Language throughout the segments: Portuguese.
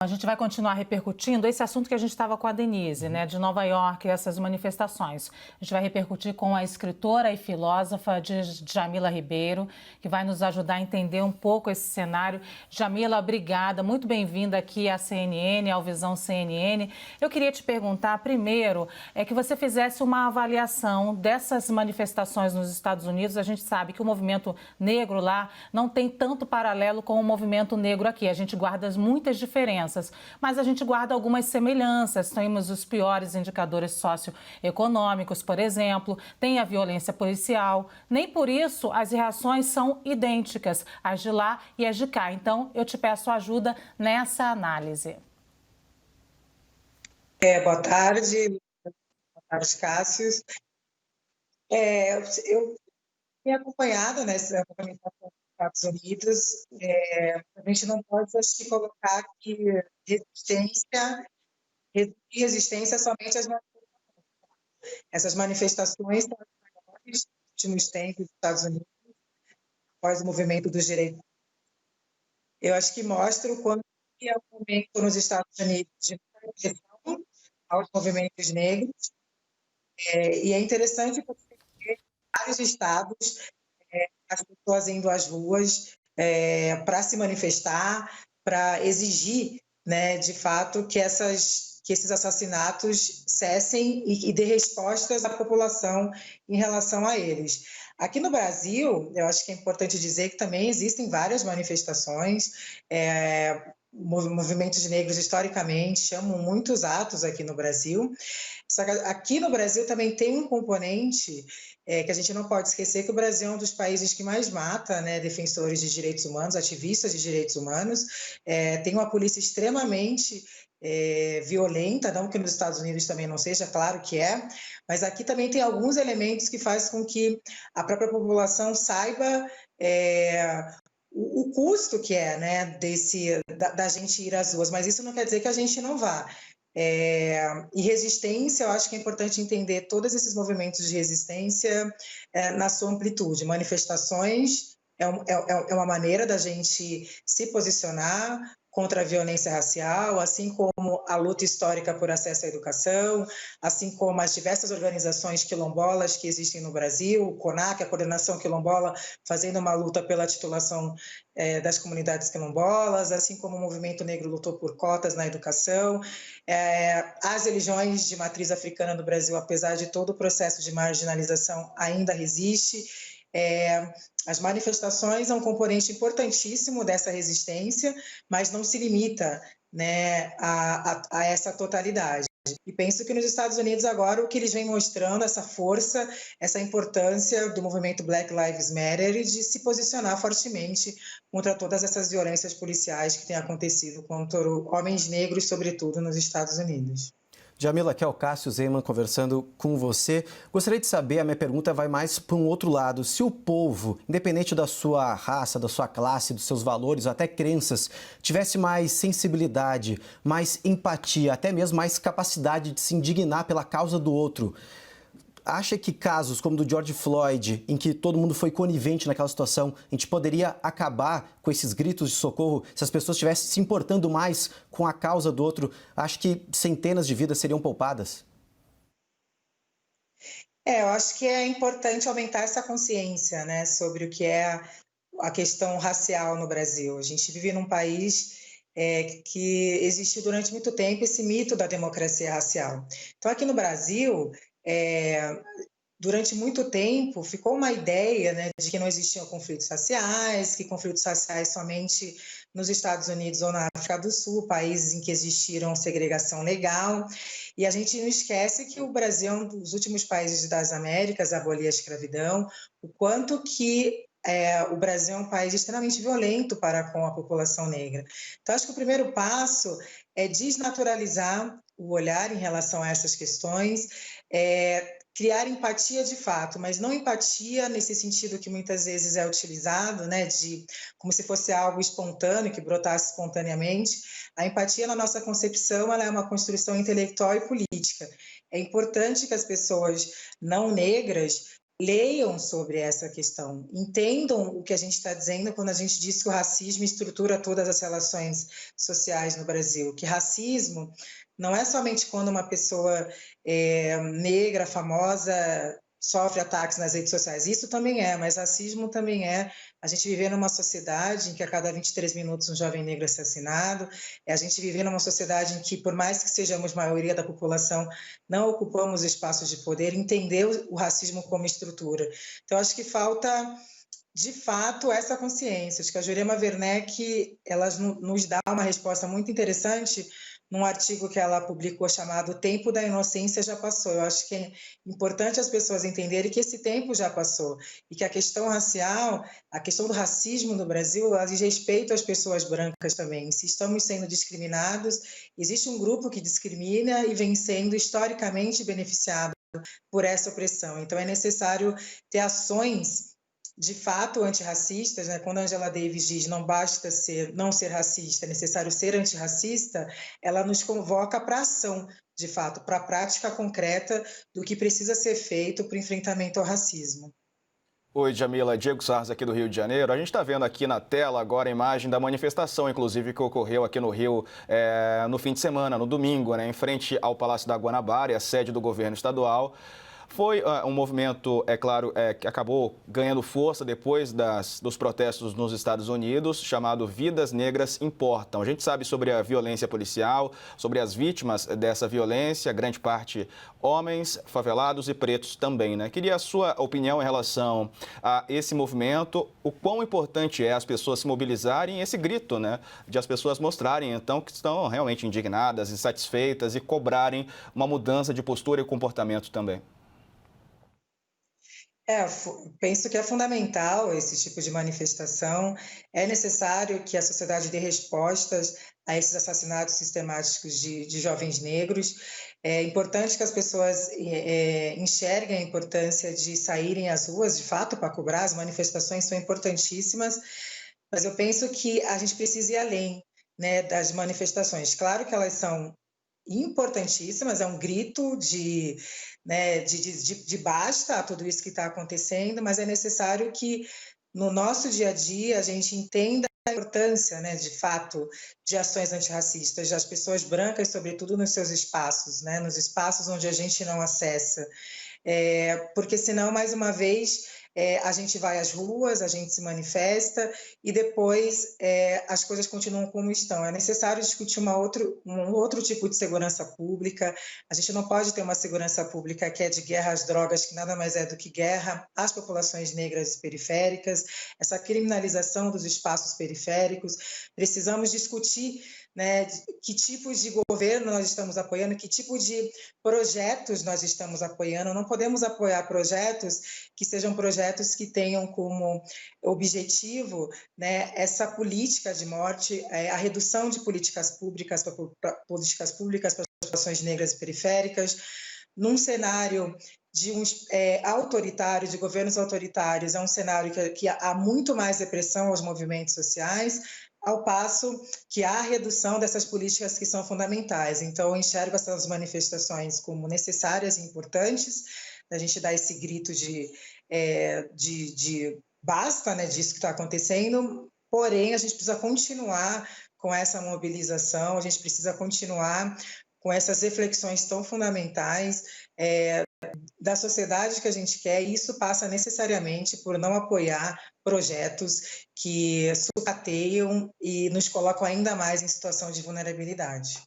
A gente vai continuar repercutindo esse assunto que a gente estava com a Denise, né, de Nova York, essas manifestações. A gente vai repercutir com a escritora e filósofa Djamila Ribeiro, que vai nos ajudar a entender um pouco esse cenário. Djamila, obrigada, muito bem-vinda aqui à CNN, ao Visão CNN. Eu queria te perguntar, primeiro, que você fizesse uma avaliação dessas manifestações nos Estados Unidos. A gente sabe que o movimento negro lá não tem tanto paralelo com o movimento negro aqui. A gente guarda muitas diferenças, mas a gente guarda algumas semelhanças. Temos os piores indicadores socioeconômicos, por exemplo, tem a violência policial. Nem por isso as reações são idênticas, as de lá e as de cá. Então, eu te peço ajuda nessa análise. Boa tarde, Cássio. Eu tenho acompanhado nessa movimentação dos Estados Unidos. A gente não pode, acho que, colocar que resistência somente às manifestações. Essas manifestações são as maiores nos últimos tempos dos Estados Unidos, após o movimento dos direitos. Eu acho que mostra o quanto é um momento nos Estados Unidos de repressão aos movimentos negros. E é interessante porque em vários estados as pessoas indo às ruas para se manifestar, para exigir, né, de fato, que esses assassinatos cessem e dê respostas à população em relação a eles. Aqui no Brasil, eu acho que é importante dizer que também existem várias manifestações. Movimentos negros, historicamente, chamam muitos atos aqui no Brasil. Só que aqui no Brasil também tem um componente que a gente não pode esquecer, que o Brasil é um dos países que mais mata, né, defensores de direitos humanos, ativistas de direitos humanos. Tem uma polícia extremamente violenta, não que nos Estados Unidos também não seja, claro que é, mas aqui também tem alguns elementos que fazem com que a própria população saiba o custo que é, né, da gente ir às ruas, mas isso não quer dizer que a gente não vá. E resistência, eu acho que é importante entender todos esses movimentos de resistência na sua amplitude. Manifestações é uma maneira da gente se posicionar contra a violência racial, assim como a luta histórica por acesso à educação, assim como as diversas organizações quilombolas que existem no Brasil, o CONAC, a Coordenação Quilombola, fazendo uma luta pela titulação das comunidades quilombolas, assim como o Movimento Negro lutou por cotas na educação. As religiões de matriz africana no Brasil, apesar de todo o processo de marginalização, ainda resiste. As manifestações são um componente importantíssimo dessa resistência, mas não se limita, né, a essa totalidade. E penso que nos Estados Unidos agora o que eles vêm mostrando, essa força, essa importância do movimento Black Lives Matter e de se posicionar fortemente contra todas essas violências policiais que têm acontecido contra homens negros, sobretudo nos Estados Unidos. Djamila, aqui é o Cássio Zeyman conversando com você. Gostaria de saber, a minha pergunta vai mais para um outro lado. Se o povo, independente da sua raça, da sua classe, dos seus valores, até crenças, tivesse mais sensibilidade, mais empatia, até mesmo mais capacidade de se indignar pela causa do outro, acha que casos como o do George Floyd, em que todo mundo foi conivente naquela situação, a gente poderia acabar com esses gritos de socorro se as pessoas estivessem se importando mais com a causa do outro? Acho que centenas de vidas seriam poupadas. Eu acho que é importante aumentar essa consciência, né, sobre o que é a questão racial no Brasil. A gente vive num país que existiu durante muito tempo esse mito da democracia racial. Então, aqui no Brasil, durante muito tempo, ficou uma ideia, né, de que não existiam conflitos raciais, que conflitos raciais somente nos Estados Unidos ou na África do Sul, países em que existiram segregação legal. E a gente não esquece que o Brasil é um dos últimos países das Américas a abolir a escravidão, o quanto que o Brasil é um país extremamente violento para com a população negra. Então, acho que o primeiro passo é desnaturalizar o olhar em relação a essas questões, criar empatia de fato, mas não empatia nesse sentido que muitas vezes é utilizado, né, de como se fosse algo espontâneo, que brotasse espontaneamente. A empatia, na nossa concepção, ela é uma construção intelectual e política. É importante que as pessoas não negras leiam sobre essa questão, entendam o que a gente está dizendo quando a gente diz que o racismo estrutura todas as relações sociais no Brasil, que racismo não é somente quando uma pessoa negra, famosa, sofre ataques nas redes sociais. Isso também é, mas racismo também é a gente viver numa sociedade em que a cada 23 minutos um jovem negro é assassinado, é a gente viver numa sociedade em que, por mais que sejamos maioria da população, não ocupamos espaços de poder, entender o racismo como estrutura. Então, acho que falta, de fato, essa consciência. Acho que a Jurema Werneck, ela nos dá uma resposta muito interessante num artigo que ela publicou chamado O Tempo da Inocência Já Passou. Eu acho que é importante as pessoas entenderem que esse tempo já passou e que a questão racial, a questão do racismo no Brasil, ela diz respeito às pessoas brancas também. Se estamos sendo discriminados, existe um grupo que discrimina e vem sendo historicamente beneficiado por essa opressão. Então, é necessário ter ações de fato antirracistas, né? Quando a Angela Davis diz não basta não ser racista, é necessário ser antirracista, ela nos convoca para a ação, de fato, para a prática concreta do que precisa ser feito para o enfrentamento ao racismo. Oi, Djamila, Diego Sarz aqui do Rio de Janeiro. A gente está vendo aqui na tela agora a imagem da manifestação, inclusive, que ocorreu aqui no Rio no fim de semana, no domingo, né, em frente ao Palácio da Guanabara, a sede do governo estadual. Foi um movimento, é claro, que acabou ganhando força depois dos protestos nos Estados Unidos, chamado Vidas Negras Importam. A gente sabe sobre a violência policial, sobre as vítimas dessa violência, grande parte homens, favelados e pretos também, né? Queria a sua opinião em relação a esse movimento, o quão importante é as pessoas se mobilizarem, esse grito, né? De as pessoas mostrarem, então, que estão realmente indignadas, insatisfeitas e cobrarem uma mudança de postura e comportamento também. Penso que é fundamental esse tipo de manifestação. É necessário que a sociedade dê respostas a esses assassinatos sistemáticos de jovens negros. É importante que as pessoas enxerguem a importância de saírem às ruas, de fato, para cobrar. As manifestações são importantíssimas, mas eu penso que a gente precisa ir além, né, das manifestações. Claro que elas são importantíssimas, é um grito de basta a tudo isso que está acontecendo, mas é necessário que no nosso dia a dia a gente entenda a importância, né, de fato, de ações antirracistas, das pessoas brancas, sobretudo nos seus espaços, né, nos espaços onde a gente não acessa. Porque senão, mais uma vez, a gente vai às ruas, a gente se manifesta e depois as coisas continuam como estão. É necessário discutir um outro tipo de segurança pública. A gente não pode ter uma segurança pública que é de guerra às drogas, que nada mais é do que guerra às populações negras e periféricas, essa criminalização dos espaços periféricos. Precisamos discutir, né, que tipos de governo nós estamos apoiando, que tipo de projetos nós estamos apoiando. Não podemos apoiar projetos que sejam projetos que tenham como objetivo, né, essa política de morte, a redução de políticas públicas para as populações negras e periféricas, num cenário de autoritário, de governos autoritários. É um cenário que há muito mais repressão aos movimentos sociais, ao passo que há a redução dessas políticas que são fundamentais. Então, eu enxergo essas manifestações como necessárias e importantes, a gente dar esse grito de basta, né, disso que está acontecendo, porém, a gente precisa continuar com essa mobilização, a gente precisa continuar com essas reflexões tão fundamentais da sociedade que a gente quer, e isso passa necessariamente por não apoiar projetos que sucateiam e nos colocam ainda mais em situação de vulnerabilidade.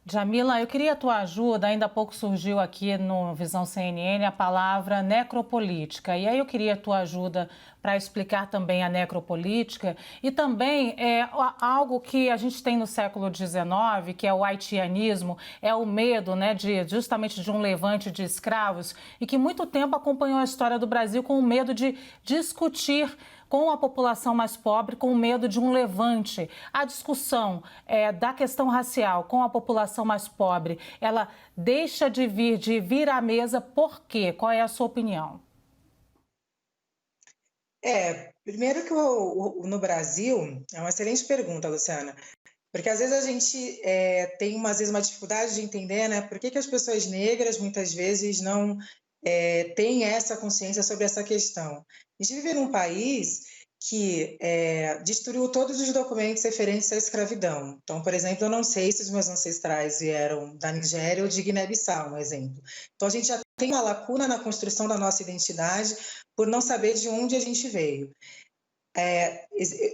Djamila, eu queria a tua ajuda. Ainda há pouco surgiu aqui no Visão CNN a palavra necropolítica. E aí eu queria a tua ajuda para explicar também a necropolítica e também algo que a gente tem no século XIX, que é o haitianismo, é o medo, né, justamente de um levante de escravos e que muito tempo acompanhou a história do Brasil com o medo de discutir com a população mais pobre, com medo de um levante. A discussão da questão racial com a população mais pobre, ela deixa de vir à mesa por quê? Qual é a sua opinião? Primeiro que no Brasil, é uma excelente pergunta, Luciana, porque às vezes a gente tem às vezes uma dificuldade de entender, né, por que as pessoas negras muitas vezes não tem essa consciência sobre essa questão. A gente vive num país que destruiu todos os documentos referentes à escravidão. Então, por exemplo, eu não sei se os meus ancestrais vieram da Nigéria ou de Guiné-Bissau, um exemplo. Então, a gente já tem uma lacuna na construção da nossa identidade por não saber de onde a gente veio.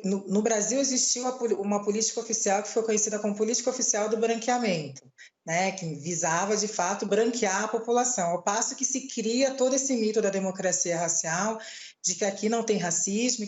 No Brasil existiu uma política oficial que foi conhecida como política oficial do branqueamento, né, que visava, de fato, branquear a população, ao passo que se cria todo esse mito da democracia racial, de que aqui não tem racismo,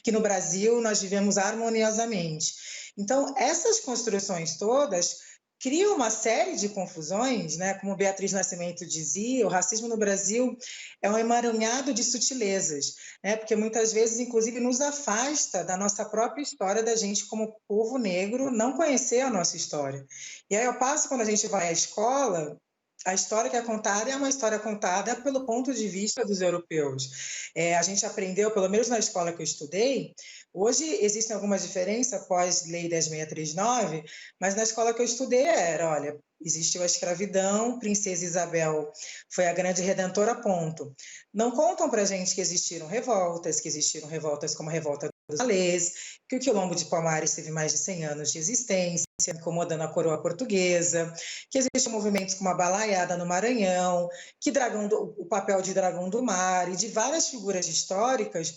que no Brasil nós vivemos harmoniosamente. Então, essas construções todas criam uma série de confusões, né? Como Beatriz Nascimento dizia, o racismo no Brasil é um emaranhado de sutilezas, né? Porque muitas vezes, inclusive, nos afasta da nossa própria história, da gente como povo negro não conhecer a nossa história. E aí, ao passo, quando a gente vai à escola, a história que é contada é uma história contada pelo ponto de vista dos europeus. A gente aprendeu, pelo menos na escola que eu estudei, hoje existem algumas diferenças pós-Lei 10.639, mas na escola que eu estudei olha, existiu a escravidão, Princesa Isabel foi a grande redentora, ponto. Não contam para a gente que existiram revoltas como a revolta dos Valês, que o Quilombo de Palmares teve mais de 100 anos de existência, incomodando a coroa portuguesa, que existem movimentos como a Balaiada no Maranhão, que o papel de Dragão do Mar e de várias figuras históricas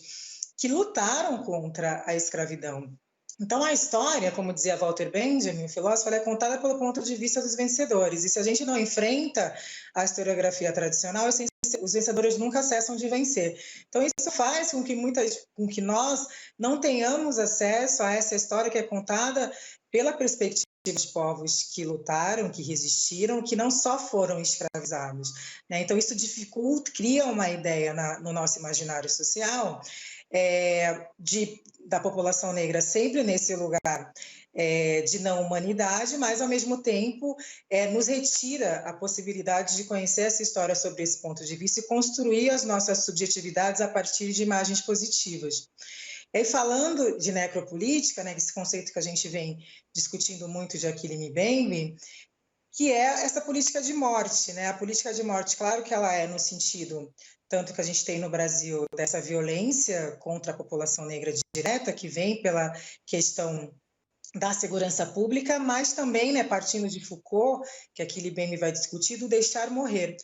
que lutaram contra a escravidão. Então, a história, como dizia Walter Benjamin, o filósofo, ela é contada pelo ponto de vista dos vencedores. E se a gente não enfrenta a historiografia tradicional, os vencedores nunca cessam de vencer. Então, isso faz com que nós não tenhamos acesso a essa história que é contada pela perspectiva dos povos que lutaram, que resistiram, que não só foram escravizados, né? Então, isso cria uma ideia no nosso imaginário social da população negra sempre nesse lugar de não humanidade, mas, ao mesmo tempo, nos retira a possibilidade de conhecer essa história sobre esse ponto de vista e construir as nossas subjetividades a partir de imagens positivas. E aí, falando de necropolítica, né, esse conceito que a gente vem discutindo muito de Achille Mbembe, que é essa política de morte, né? A política de morte, claro que ela é no sentido, tanto que a gente tem no Brasil, dessa violência contra a população negra direta, que vem pela questão da segurança pública, mas também, né, partindo de Foucault, que Achille Mbembe vai discutir, do deixar morrer.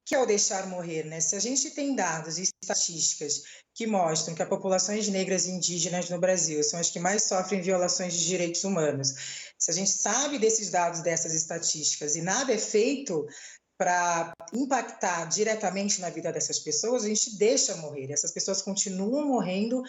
Que é o deixar morrer, né? Se a gente tem dados e estatísticas que mostram que as populações negras e indígenas no Brasil são as que mais sofrem violações de direitos humanos, se a gente sabe desses dados, dessas estatísticas, e nada é feito para impactar diretamente na vida dessas pessoas, a gente deixa morrer. Essas pessoas continuam morrendo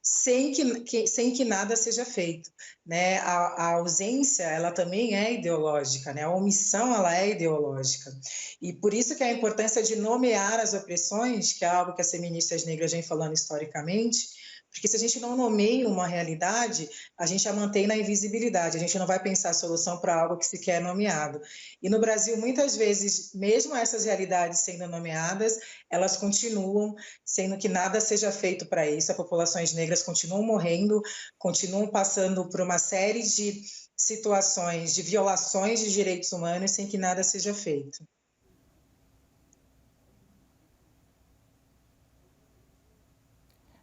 sem que nada seja feito, né? A ausência, ela também é ideológica, né? A omissão, ela é ideológica. E por isso que a importância de nomear as opressões, que é algo que as feministas negras vêm falando historicamente, porque se a gente não nomeia uma realidade, a gente a mantém na invisibilidade, a gente não vai pensar a solução para algo que sequer é nomeado. E no Brasil, muitas vezes, mesmo essas realidades sendo nomeadas, elas continuam, sendo que nada seja feito para isso, as populações negras continuam morrendo, continuam passando por uma série de situações de violações de direitos humanos sem que nada seja feito.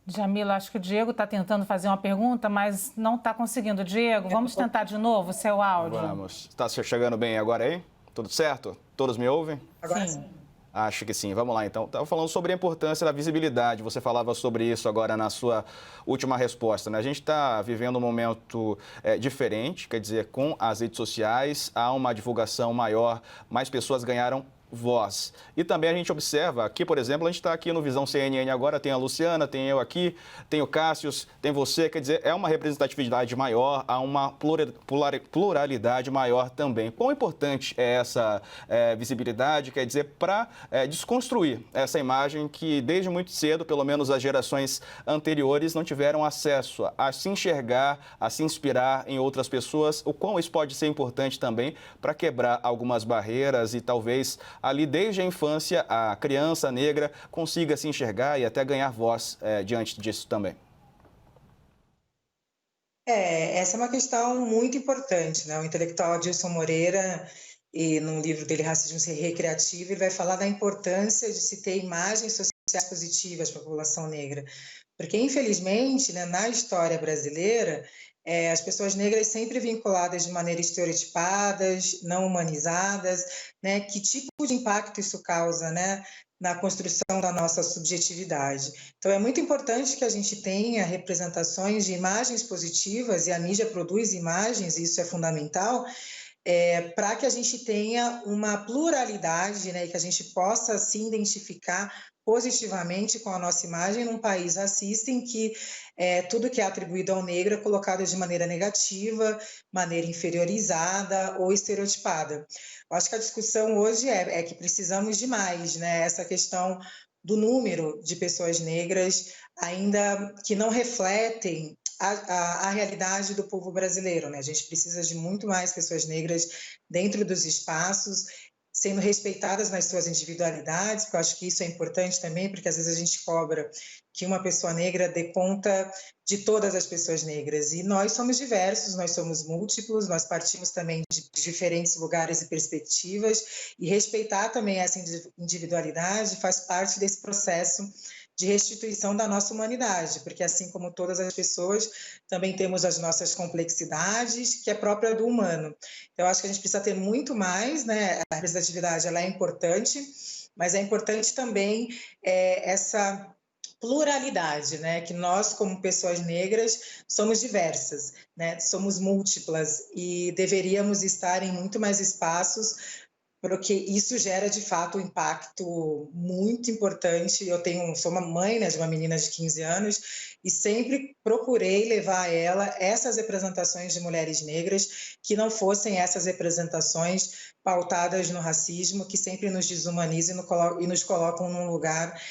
Djamila, acho que o Diego está tentando fazer uma pergunta, mas não está conseguindo. Diego, vamos tentar de novo o seu áudio? Vamos. Está chegando bem agora aí? Tudo certo? Todos me ouvem? Agora sim. Acho que sim. Vamos lá, então. Estava falando sobre a importância da visibilidade. Você falava sobre isso agora na sua última resposta, né? A gente está vivendo um momento diferente, quer dizer, com as redes sociais, há uma divulgação maior, mais pessoas ganharam voz. E também a gente observa aqui, por exemplo, a gente está aqui no Visão CNN agora, tem a Luciana, tem eu aqui, tem o Cássius, tem você, quer dizer, é uma representatividade maior, há uma pluralidade maior também. Quão importante é essa visibilidade, quer dizer, para desconstruir essa imagem que desde muito cedo, pelo menos as gerações anteriores, não tiveram acesso a se enxergar, a se inspirar em outras pessoas, o quão isso pode ser importante também para quebrar algumas barreiras e talvez ali desde a infância a criança negra consiga se enxergar e até ganhar voz diante disso também. Essa é uma questão muito importante, né? O intelectual Adilson Moreira, e no livro dele, Racismo Recreativo, ele vai falar da importância de se ter imagens sociais positivas para a população negra. Porque, infelizmente, né, na história brasileira, as pessoas negras sempre vinculadas de maneira estereotipadas, não humanizadas, né? Que tipo de impacto isso causa, né, na construção da nossa subjetividade? Então, é muito importante que a gente tenha representações de imagens positivas, e a mídia produz imagens, e isso é fundamental, para que a gente tenha uma pluralidade, né, e que a gente possa se identificar positivamente com a nossa imagem num país racista em que tudo que é atribuído ao negro é colocado de maneira negativa, maneira inferiorizada ou estereotipada. Eu acho que a discussão hoje é que precisamos de mais, né? Essa questão do número de pessoas negras ainda que não refletem a realidade do povo brasileiro, né? A gente precisa de muito mais pessoas negras dentro dos espaços, sendo respeitadas nas suas individualidades, porque eu acho que isso é importante também, porque às vezes a gente cobra que uma pessoa negra dê conta de todas as pessoas negras, e nós somos diversos, nós somos múltiplos, nós partimos também de diferentes lugares e perspectivas, e respeitar também essa individualidade faz parte desse processo de restituição da nossa humanidade, porque assim como todas as pessoas, também temos as nossas complexidades, que é própria do humano. Então, eu acho que a gente precisa ter muito mais, né? A representatividade, ela é importante, mas é importante também essa pluralidade, né? Que nós, como pessoas negras, somos diversas, né? Somos múltiplas e deveríamos estar em muito mais espaços, porque isso gera, de fato, um impacto muito importante. Sou uma mãe, né, de uma menina de 15 anos e sempre procurei levar a ela essas representações de mulheres negras que não fossem essas representações pautadas no racismo, que sempre nos desumanizam e nos colocam num lugar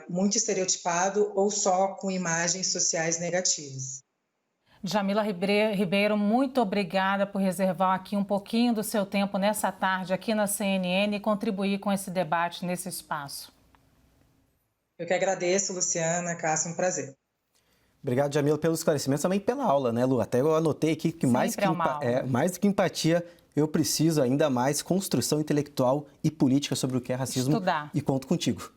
muito estereotipado ou só com imagens sociais negativas. Djamila Ribeiro, muito obrigada por reservar aqui um pouquinho do seu tempo nessa tarde aqui na CNN e contribuir com esse debate nesse espaço. Eu que agradeço, Luciana, Cássio, um prazer. Obrigado, Djamila, pelos esclarecimentos, também pela aula, né, Lu? Até eu anotei aqui que mais do que empatia, eu preciso ainda mais construção intelectual e política sobre o que é racismo. Estudar. E conto contigo.